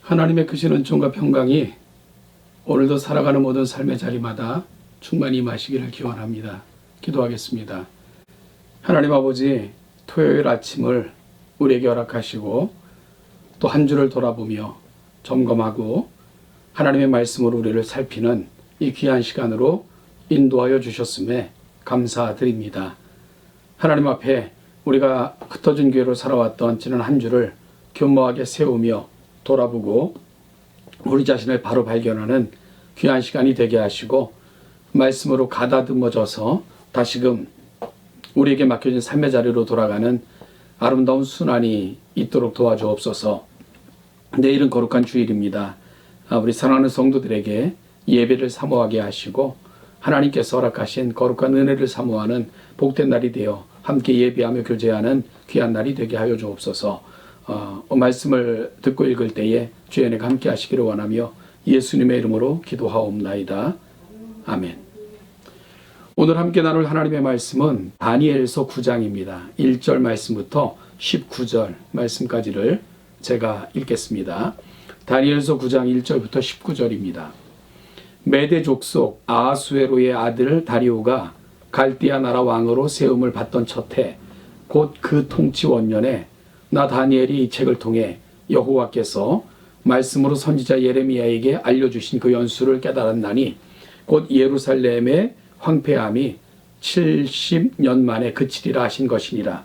하나님의 크신 은총과 평강이 오늘도 살아가는 모든 삶의 자리마다 충만히 임하시기를 기원합니다. 기도하겠습니다. 하나님 아버지, 토요일 아침을 우리에게 허락하시고 또 한 주를 돌아보며 점검하고 하나님의 말씀으로 우리를 살피는 이 귀한 시간으로 인도하여 주셨음에 감사드립니다. 하나님 앞에 우리가 흩어진 교회로 살아왔던 지난 한 주를 교묘하게 세우며 돌아보고 우리 자신을 바로 발견하는 귀한 시간이 되게 하시고 말씀으로 가다듬어져서 다시금 우리에게 맡겨진 삶의 자리로 돌아가는 아름다운 순환이 있도록 도와주옵소서. 내일은 거룩한 주일입니다. 우리 사랑하는 성도들에게 예배를 사모하게 하시고 하나님께서 허락하신 거룩한 은혜를 사모하는 복된 날이 되어 함께 예배하며 교제하는 귀한 날이 되게 하여 주옵소서. 말씀을 듣고 읽을 때에 주의 은혜가 함께 하시기를 원하며 예수님의 이름으로 기도하옵나이다. 아멘. 오늘 함께 나눌 하나님의 말씀은 다니엘서 9장입니다. 1절 말씀부터 19절 말씀까지를 제가 읽겠습니다. 다니엘서 9장 1절부터 19절입니다. 메대 족속 아하수에로의 아들 다리오가 갈대아 나라 왕으로 세움을 받던 첫해 곧 그 통치 원년에 나 다니엘이 이 책을 통해 여호와께서 말씀으로 선지자 예레미야에게 알려주신 그 연수를 깨달았나니 곧 예루살렘의 황폐함이 70년 만에 그치리라 하신 것이니라.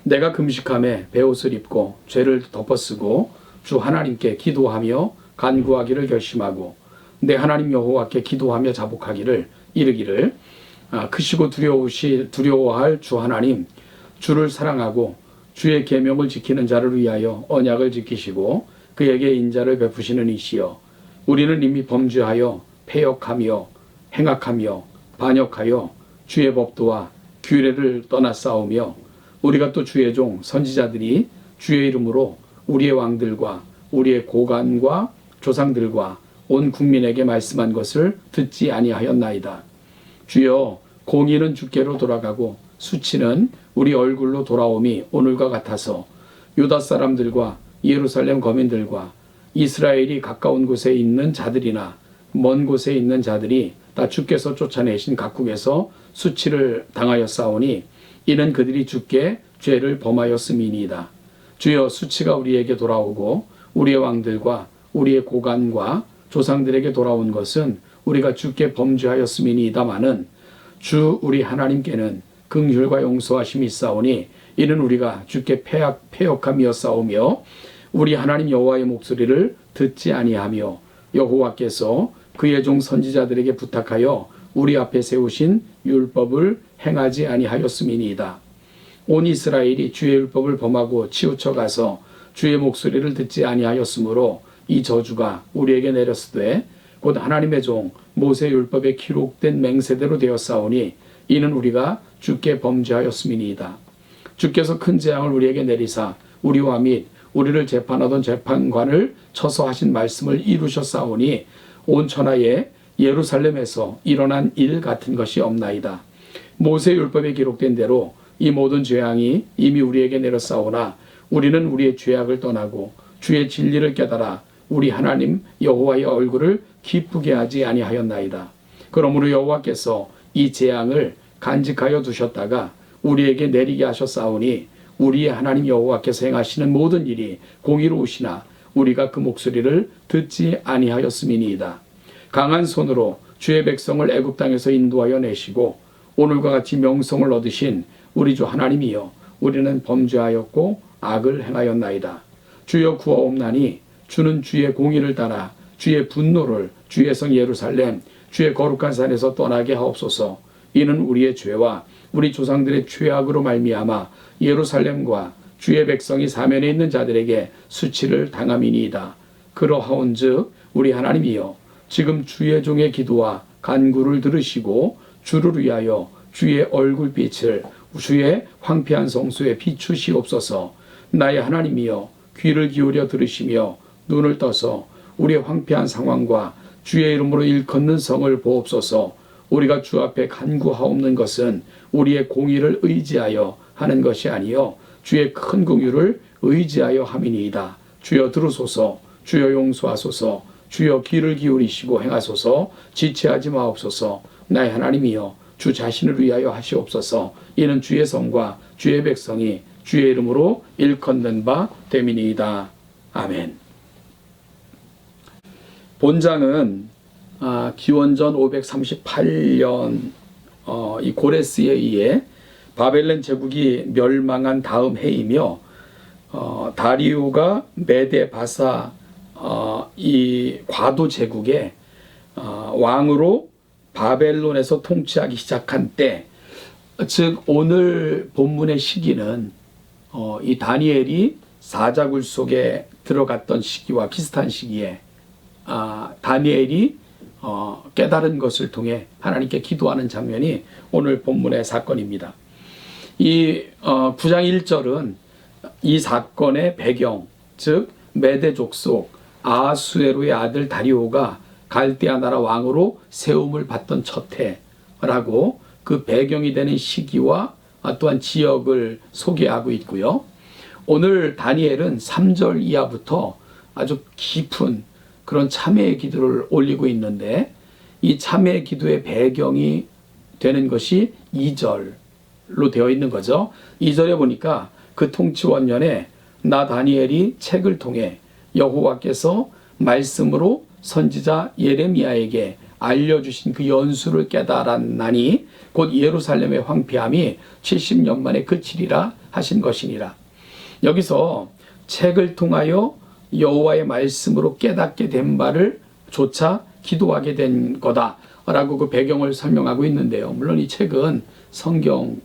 내가 금식함에 베옷을 입고 죄를 덮어쓰고 주 하나님께 기도하며 간구하기를 결심하고 내 하나님 여호와께 기도하며 자복하기를 이르기를 크시고 두려워할 주 하나님, 주를 사랑하고 주의 계명을 지키는 자를 위하여 언약을 지키시고 그에게 인자를 베푸시는 이시여, 우리는 이미 범죄하여 패역하며 행악하며 반역하여 주의 법도와 규례를 떠나 싸우며 우리가 또 주의 종 선지자들이 주의 이름으로 우리의 왕들과 우리의 고관과 조상들과 온 국민에게 말씀한 것을 듣지 아니하였나이다. 주여, 공의는 주께로 돌아가고 수치는 우리 얼굴로 돌아옴이 오늘과 같아서 유다 사람들과 예루살렘 거민들과 이스라엘이 가까운 곳에 있는 자들이나 먼 곳에 있는 자들이 다 주께서 쫓아내신 각국에서 수치를 당하였사오니 이는 그들이 주께 죄를 범하였음이니이다. 주여, 수치가 우리에게 돌아오고 우리의 왕들과 우리의 고관과 조상들에게 돌아온 것은 우리가 주께 범죄하였음이니이다마는 주 우리 하나님께는 긍휼과 용서하심이 있사오니 이는 우리가 주께 패역함이었사오며 우리 하나님 여호와의 목소리를 듣지 아니하며 여호와께서 그의 종 선지자들에게 부탁하여 우리 앞에 세우신 율법을 행하지 아니하였음이니이다. 온 이스라엘이 주의 율법을 범하고 치우쳐 가서 주의 목소리를 듣지 아니하였으므로 이 저주가 우리에게 내렸으되 곧 하나님의 종 모세 율법에 기록된 맹세대로 되었사오니 이는 우리가 주께 범죄하였음이니이다. 주께서 큰 재앙을 우리에게 내리사 우리와 및 우리를 재판하던 재판관을 쳐서 하신 말씀을 이루셨사오니 온 천하에 예루살렘에서 일어난 일 같은 것이 없나이다. 모세 율법에 기록된 대로 이 모든 재앙이 이미 우리에게 내렸사오나 우리는 우리의 죄악을 떠나고 주의 진리를 깨달아 우리 하나님 여호와의 얼굴을 기쁘게 하지 아니하였나이다. 그러므로 여호와께서 이 재앙을 간직하여 두셨다가 우리에게 내리게 하셨사오니 우리의 하나님 여호와께서 행하시는 모든 일이 공의로우시나 우리가 그 목소리를 듣지 아니하였음이니이다. 강한 손으로 주의 백성을 애굽 땅에서 인도하여 내시고 오늘과 같이 명성을 얻으신 우리 주 하나님이여, 우리는 범죄하였고 악을 행하였나이다. 주여 구하옵나니 주는 주의 공의를 따라 주의 분노를 주의 성 예루살렘 주의 거룩한 산에서 떠나게 하옵소서. 이는 우리의 죄와 우리 조상들의 죄악으로 말미암아 예루살렘과 주의 백성이 사면에 있는 자들에게 수치를 당함이니이다. 그러하온즉 우리 하나님이여, 지금 주의 종의 기도와 간구를 들으시고 주를 위하여 주의 얼굴빛을 주의 황폐한 성소에 비추시옵소서. 나의 하나님이여, 귀를 기울여 들으시며 눈을 떠서 우리의 황폐한 상황과 주의 이름으로 일컫는 성을 보옵소서. 우리가 주 앞에 간구하옵는 것은 우리의 공의를 의지하여 하는 것이 아니요 주의 큰 긍휼을 의지하여 함이니이다. 주여 들으소서. 주여 용서하소서. 주여 귀를 기울이시고 행하소서. 지체하지 마옵소서. 나의 하나님이여, 주 자신을 위하여 하시옵소서. 이는 주의 성과 주의 백성이 주의 이름으로 일컫는 바 됨이니이다. 아멘. 본장은 기원전 538년 이 고레스에 의해 바벨론 제국이 멸망한 다음 해이며 다리우가 메데 바사 이 과도 제국의 왕으로 바벨론에서 통치하기 시작한 때, 즉 오늘 본문의 시기는 이 다니엘이 사자굴 속에 들어갔던 시기와 비슷한 시기에 다니엘이 깨달은 것을 통해 하나님께 기도하는 장면이 오늘 본문의 사건입니다. 이 9장 1절은 이 사건의 배경, 즉 메대 족속 아하수에로의 아들 다리오가 갈대아 나라 왕으로 세움을 받던 첫 해라고 그 배경이 되는 시기와 또한 지역을 소개하고 있고요. 오늘 다니엘은 3절 이하부터 아주 깊은 그런 참회의 기도를 올리고 있는데, 이 참회의 기도의 배경이 되는 것이 2절로 되어 있는 거죠. 2절에 보니까 그 통치원년에 나 다니엘이 책을 통해 여호와께서 말씀으로 선지자 예레미야에게 알려주신 그 연수를 깨달았나니 곧 예루살렘의 황폐함이 70년 만에 그치리라 하신 것이니라. 여기서 책을 통하여 여호와의 말씀으로 깨닫게 된 바를 조차 기도하게 된 거다라고 그 배경을 설명하고 있는데요. 물론 이 책은 성경일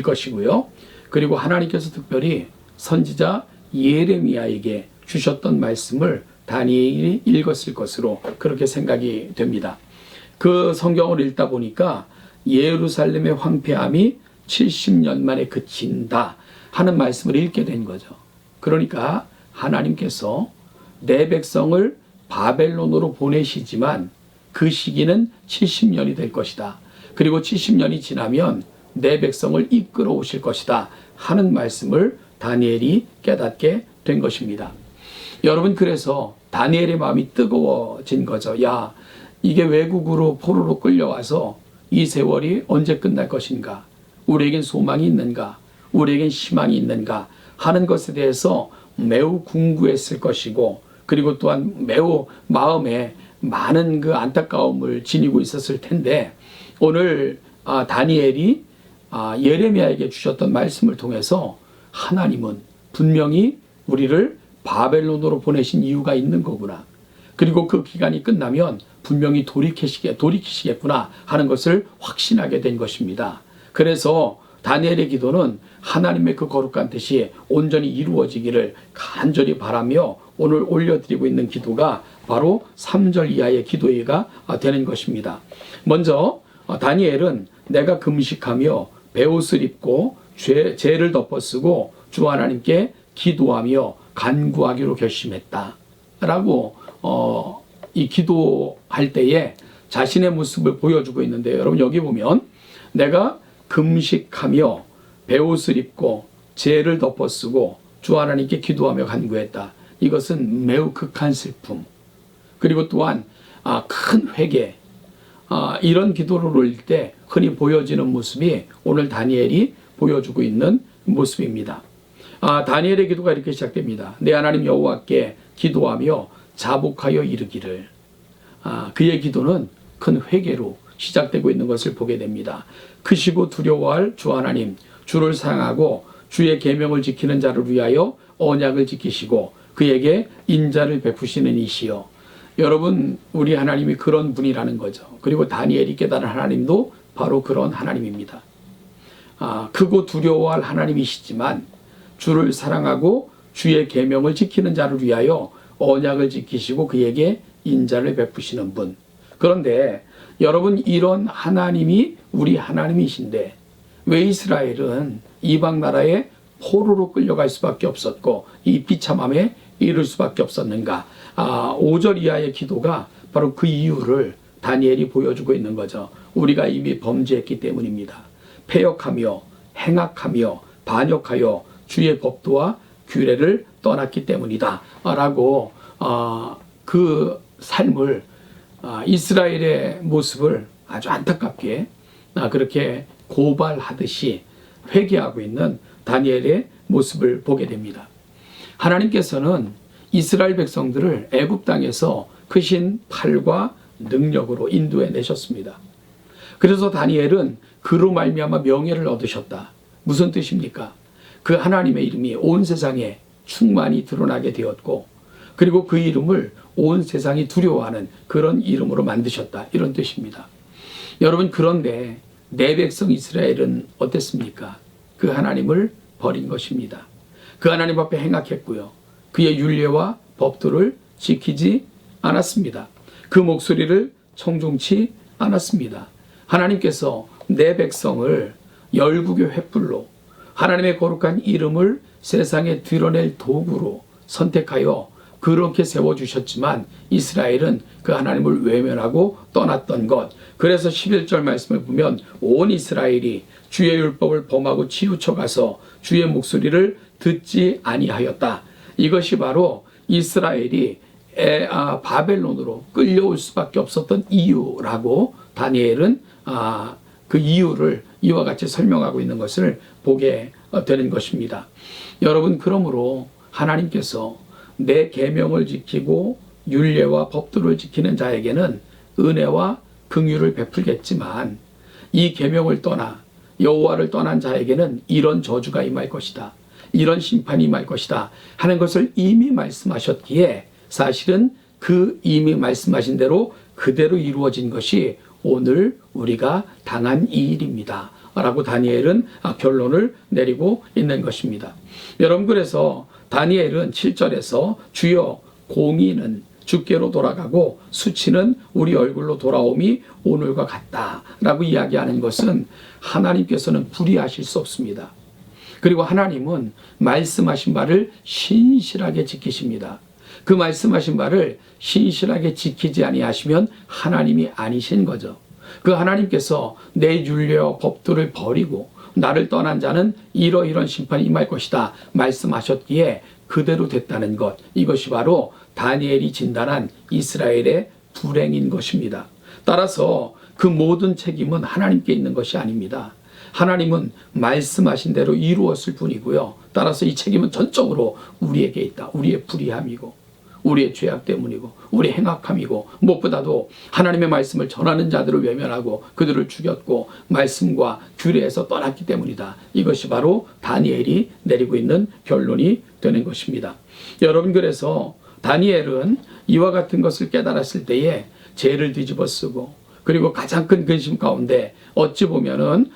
것이고요. 그리고 하나님께서 특별히 선지자 예레미야에게 주셨던 말씀을 다니엘이 읽었을 것으로 그렇게 생각이 됩니다. 그 성경을 읽다 보니까 예루살렘의 황폐함이 70년 만에 그친다 하는 말씀을 읽게 된 거죠. 그러니까 하나님께서 내 백성을 바벨론으로 보내시지만 그 시기는 70년이 될 것이다. 그리고 70년이 지나면 내 백성을 이끌어 오실 것이다 하는 말씀을 다니엘이 깨닫게 된 것입니다. 여러분, 그래서 다니엘의 마음이 뜨거워진 거죠. 야, 이게 외국으로 포로로 끌려와서 이 세월이 언제 끝날 것인가? 우리에겐 소망이 있는가? 우리에겐 희망이 있는가? 하는 것에 대해서 매우 궁금했을 것이고, 그리고 또한 매우 마음에 많은 그 안타까움을 지니고 있었을 텐데, 오늘 다니엘이 예레미야에게 주셨던 말씀을 통해서 하나님은 분명히 우리를 바벨론으로 보내신 이유가 있는 거구나. 그리고 그 기간이 끝나면 분명히 돌이키시겠구나 하는 것을 확신하게 된 것입니다. 그래서 다니엘의 기도는 하나님의 그 거룩한 뜻이 온전히 이루어지기를 간절히 바라며 오늘 올려드리고 있는 기도가 바로 3절 이하의 기도가 되는 것입니다. 먼저 다니엘은 내가 금식하며 베옷을 입고 죄를 덮어쓰고 주 하나님께 기도하며 간구하기로 결심했다 라고 이 기도할 때에 자신의 모습을 보여주고 있는데요. 여러분, 여기 보면 내가 금식하며 베옷을 입고 죄를 덮어쓰고 주 하나님께 기도하며 간구했다. 이것은 매우 극한 슬픔, 그리고 또한 큰 회개, 이런 기도를 올릴 때 흔히 보여지는 모습이 오늘 다니엘이 보여주고 있는 모습입니다. 다니엘의 기도가 이렇게 시작됩니다. 내 하나님 여호와께 기도하며 자복하여 이르기를. 그의 기도는 큰 회개로 시작되고 있는 것을 보게 됩니다. 크시고 두려워할 주 하나님, 주를 사랑하고 주의 계명을 지키는 자를 위하여 언약을 지키시고 그에게 인자를 베푸시는 이시여. 여러분, 우리 하나님이 그런 분이라는 거죠. 그리고 다니엘이 깨달은 하나님도 바로 그런 하나님입니다. 크고 두려워할 하나님이시지만 주를 사랑하고 주의 계명을 지키는 자를 위하여 언약을 지키시고 그에게 인자를 베푸시는 분. 그런데 여러분, 이런 하나님이 우리 하나님이신데 왜 이스라엘은 이방 나라에 포로로 끌려갈 수밖에 없었고 이 비참함에 이를 수밖에 없었는가? 5절 이하의 기도가 바로 그 이유를 다니엘이 보여주고 있는 거죠. 우리가 이미 범죄했기 때문입니다. 패역하며 행악하며 반역하여 주의 법도와 규례를 떠났기 때문이다 라고 그 삶을, 이스라엘의 모습을 아주 안타깝게 그렇게 고발하듯이 회개하고 있는 다니엘의 모습을 보게 됩니다. 하나님께서는 이스라엘 백성들을 애굽 땅에서 크신 팔과 능력으로 인도해 내셨습니다. 그래서 다니엘은 그로 말미암아 명예를 얻으셨다. 무슨 뜻입니까? 그 하나님의 이름이 온 세상에 충만히 드러나게 되었고, 그리고 그 이름을 온 세상이 두려워하는 그런 이름으로 만드셨다. 이런 뜻입니다. 여러분, 그런데 내 백성 이스라엘은 어땠습니까? 그 하나님을 버린 것입니다. 그 하나님 앞에 행악했고요. 그의 율례와 법도를 지키지 않았습니다. 그 목소리를 청종치 않았습니다. 하나님께서 내 백성을 열국의 횃불로 하나님의 거룩한 이름을 세상에 드러낼 도구로 선택하여 그렇게 세워주셨지만 이스라엘은 그 하나님을 외면하고 떠났던 것. 그래서 11절 말씀을 보면 온 이스라엘이 주의 율법을 범하고 치우쳐가서 주의 목소리를 듣지 아니하였다. 이것이 바로 이스라엘이 바벨론으로 끌려올 수밖에 없었던 이유라고 다니엘은 그 이유를 이와 같이 설명하고 있는 것을 보게 되는 것입니다. 여러분, 그러므로 하나님께서 내 계명을 지키고 율례와 법도를 지키는 자에게는 은혜와 긍휼을 베풀겠지만 이 계명을 떠나 여호와를 떠난 자에게는 이런 저주가 임할 것이다, 이런 심판이 임할 것이다 하는 것을 이미 말씀하셨기에 사실은 그 이미 말씀하신 대로 그대로 이루어진 것이 오늘 우리가 당한 이 일입니다 라고 다니엘은 결론을 내리고 있는 것입니다. 여러분, 그래서 다니엘은 7절에서 주여 공의는 주께로 돌아가고 수치는 우리 얼굴로 돌아옴이 오늘과 같다라고 이야기하는 것은 하나님께서는 불의하실 수 없습니다. 그리고 하나님은 말씀하신 바를 신실하게 지키십니다. 그 말씀하신 바를 신실하게 지키지 아니하시면 하나님이 아니신 거죠. 그 하나님께서 내 율례와 법도를 버리고 나를 떠난 자는 이러이러한 심판이 임할 것이다 말씀하셨기에 그대로 됐다는 것, 이것이 바로 다니엘이 진단한 이스라엘의 불행인 것입니다. 따라서 그 모든 책임은 하나님께 있는 것이 아닙니다. 하나님은 말씀하신 대로 이루었을 뿐이고요. 따라서 이 책임은 전적으로 우리에게 있다. 우리의 불의함이고 우리의 죄악 때문이고 우리의 행악함이고 무엇보다도 하나님의 말씀을 전하는 자들을 외면하고 그들을 죽였고 말씀과 규례에서 떠났기 때문이다. 이것이 바로 다니엘이 내리고 있는 결론이 되는 것입니다. 여러분, 그래서 다니엘은 이와 같은 것을 깨달았을 때에 죄를 뒤집어 쓰고 그리고 가장 큰 근심 가운데 어찌 보면은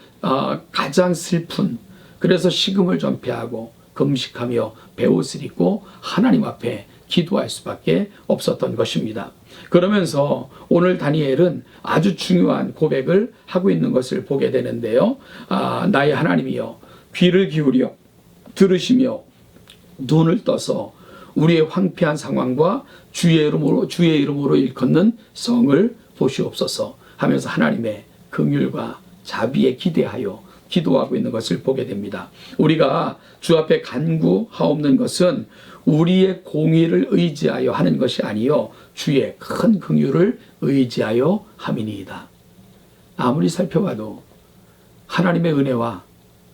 가장 슬픈, 그래서 식음을 전폐하고 금식하며 베옷을 입고 하나님 앞에 기도할 수밖에 없었던 것입니다. 그러면서 오늘 다니엘은 아주 중요한 고백을 하고 있는 것을 보게 되는데요. 나의 하나님이여, 귀를 기울여 들으시며 눈을 떠서 우리의 황폐한 상황과 주의 이름으로 일컫는 성을 보시옵소서 하면서 하나님의 긍휼과 자비에 기대하여 기도하고 있는 것을 보게 됩니다. 우리가 주 앞에 간구하옵는 것은 우리의 공의를 의지하여 하는 것이 아니요 주의 큰 긍휼을 의지하여 함이니이다. 아무리 살펴봐도 하나님의 은혜와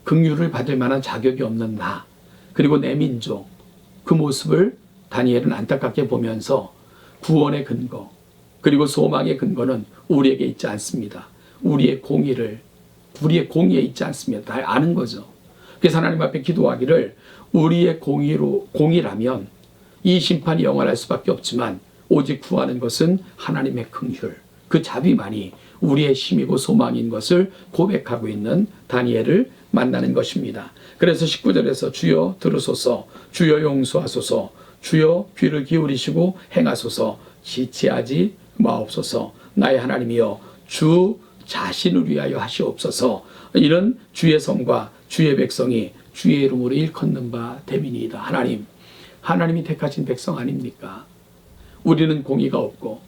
긍휼을 받을 만한 자격이 없는 나, 그리고 내 민족, 그 모습을 다니엘은 안타깝게 보면서 구원의 근거, 그리고 소망의 근거는 우리에게 있지 않습니다. 우리의 공의에 있지 않습니다. 다 아는 거죠. 그래서 하나님 앞에 기도하기를 우리의 공의라면 이 심판이 영원할 수밖에 없지만 오직 구하는 것은 하나님의 긍휼, 그 자비만이 우리의 힘이고 소망인 것을 고백하고 있는 다니엘을 만나는 것입니다. 그래서 19절에서 주여 들으소서, 주여 용서하소서, 주여 귀를 기울이시고 행하소서, 지체하지 마옵소서, 나의 하나님이여 주 자신을 위하여 하시옵소서. 이런 주의 성과 주의 백성이 주의 이름으로 일컫는 바 됨이니이다. 하나님이 택하신 백성 아닙니까? 우리는 공의가 없고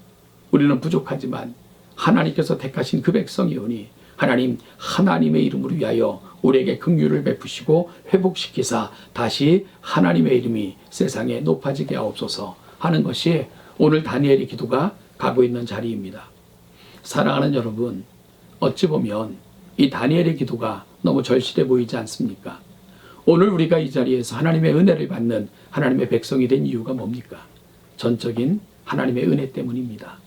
우리는 부족하지만 하나님께서 택하신 그 백성이오니 하나님의 이름으로 위하여 우리에게 긍휼을 베푸시고 회복시키사 다시 하나님의 이름이 세상에 높아지게 하옵소서 하는 것이 오늘 다니엘의 기도가 가고 있는 자리입니다. 사랑하는 여러분, 어찌 보면 이 다니엘의 기도가 너무 절실해 보이지 않습니까? 오늘 우리가 이 자리에서 하나님의 은혜를 받는 하나님의 백성이 된 이유가 뭡니까? 전적인 하나님의 은혜 때문입니다.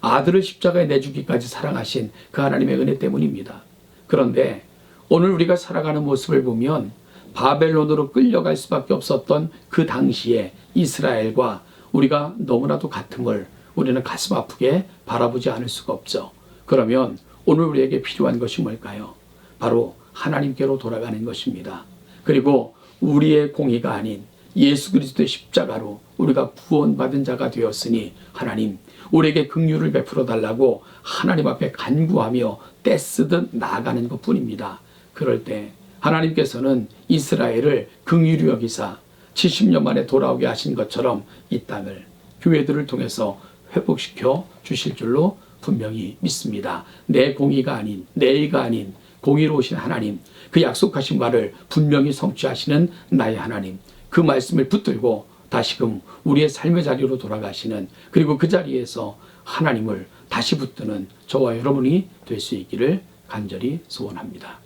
아들을 십자가에 내주기까지 사랑하신 그 하나님의 은혜 때문입니다. 그런데 오늘 우리가 살아가는 모습을 보면 바벨론으로 끌려갈 수밖에 없었던 그 당시에 이스라엘과 우리가 너무나도 같음을 우리는 가슴 아프게 바라보지 않을 수가 없죠. 그러면 오늘 우리에게 필요한 것이 뭘까요? 바로 하나님께로 돌아가는 것입니다. 그리고 우리의 공의가 아닌 예수 그리스도의 십자가로 우리가 구원받은 자가 되었으니 하나님, 우리에게 긍휼을 베풀어 달라고 하나님 앞에 간구하며 떼쓰듯 나아가는 것뿐입니다. 그럴 때 하나님께서는 이스라엘을 긍휼히 여기사 70년 만에 돌아오게 하신 것처럼 이 땅을 교회들을 통해서 회복시켜 주실 줄로 분명히 믿습니다. 내 공의가 아닌, 내 의가 아닌 공의로우신 하나님, 그 약속하신 바를 분명히 성취하시는 나의 하나님, 그 말씀을 붙들고 다시금 우리의 삶의 자리로 돌아가시는, 그리고 그 자리에서 하나님을 다시 붙드는 저와 여러분이 될 수 있기를 간절히 소원합니다.